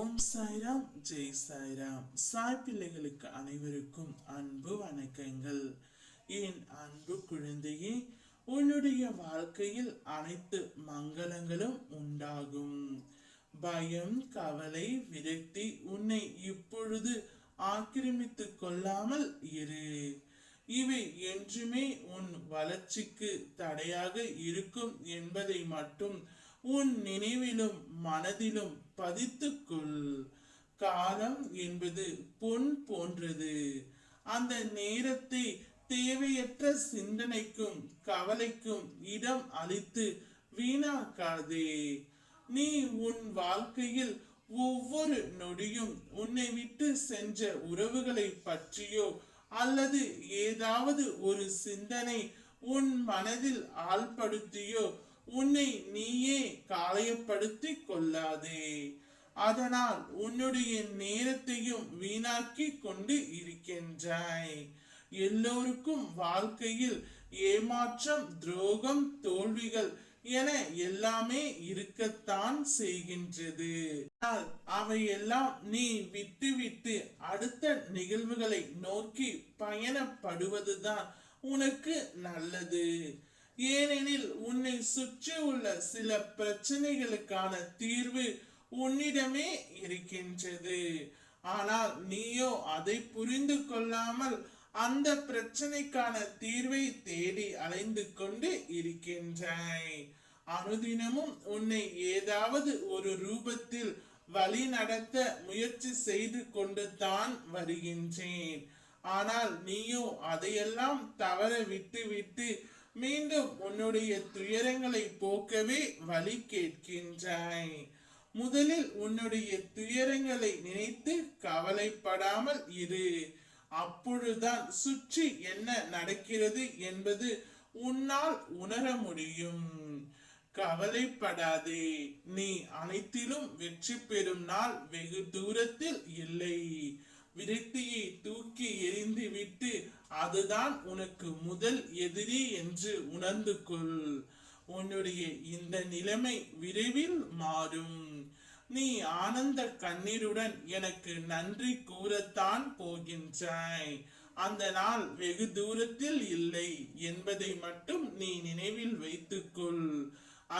ஓம் சாய்ராம், ஜெய் சாய்ராம். சாய் பிள்ளைகளுக்கு அனைவருக்கும் அன்பு வணக்கங்கள். என் அன்பு குழந்தையே, உன்னுடைய வாழ்க்கையில் அனைத்து மங்களங்களும் உண்டாகும். பயம், கவலை, விரக்தி உன்னை இப்பொழுது ஆக்கிரமித்துக் கொள்ளாமல் இரு. இவை என்றுமே உன் வளர்ச்சிக்கு தடையாக இருக்கும் என்பதை மட்டும் உன் நினைவிலும் மனதிலும் பதித்துக்கொள். காலம் என்பது பொன் போன்றது. அந்த நேரத்தை தேவையற்ற சிந்தனைக்கும் கவலைக்கும் இடம் அளித்து வீணாக்காதே. நீ உன் வாழ்க்கையில் ஒவ்வொரு நொடியும் உன்னை விட்டு சென்ற உறவுகளை பற்றியோ அல்லது ஏதாவது ஒரு சிந்தனை உன் மனதில் ஆழ்படுத்தியோ உன்னை நீயே காயப்படுத்தி கொள்ளாதே. அதனால் உன்னுடைய நேரத்தையும் வீணாக்கி கொண்டு இருக்கின்றாய். எல்லோருக்கும் வாழ்க்கையில் ஏமாற்றம், துரோகம், தோல்விகள் என எல்லாமே இருக்கத்தான் செய்கின்றது. அவையெல்லாம் நீ விட்டுவிட்டு அடுத்த நிகழ்வுகளை நோக்கி பயணப்படுவதுதான் உனக்கு நல்லது. ஏனெனில் உன்னை சுற்றி உள்ள சில பிரச்சனைகளுக்கான தீர்வு உன்னிடமே இருக்கின்றது. ஆனால் நீயோ அதை புரிந்து கொள்ளாமல் அந்த பிரச்சனைக்கான தீர்வை தேடி அலைந்து கொண்டு இருக்கின்றாய். அனுதினமும் உன்னை ஏதாவது ஒரு ரூபத்தில் வழி நடத்த முயற்சி செய்து கொண்டு தான் வருகின்றேன். ஆனால் நீயோ அதையெல்லாம் தவற விட்டு மீண்டும் உன்னுடைய துயரங்களை போக்கவே வழி கேட்கின்றாய். முதலில் உன்னுடைய துயரங்களை நினைத்து கவலைப்படாமல் இரு. அப்பொழுதுதான் சுற்றி என்ன நடக்கிறது என்பது உன்னால் உணர முடியும். கவலைப்படாதே, நீ அனைத்திலும் வெற்றி பெறும் நாள் வெகு தூரத்தில் இல்லை. விரக்தியை தூக்கி எறிந்து விட்டு அதுதான் உனக்கு முதல் எதிரி என்று உணர்ந்து கொள். உன்னுடைய இந்த நிலைமை விரைவில் மாறும். நீ ஆனந்த கண்ணீருடன் எனக்கு நன்றி கூறத்தான் போகின்றாய். அந்த நாள் வெகு தூரத்தில் இல்லை என்பதை மட்டும் நீ நினைவில் வைத்துக்கொள்.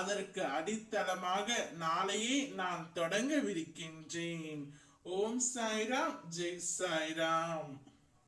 அதற்கு அடித்தளமாக நாளையே நான் தொடங்கவிருக்கின்றேன். ஓம் சாய்ராம், ஜெய் சாய்ராம்.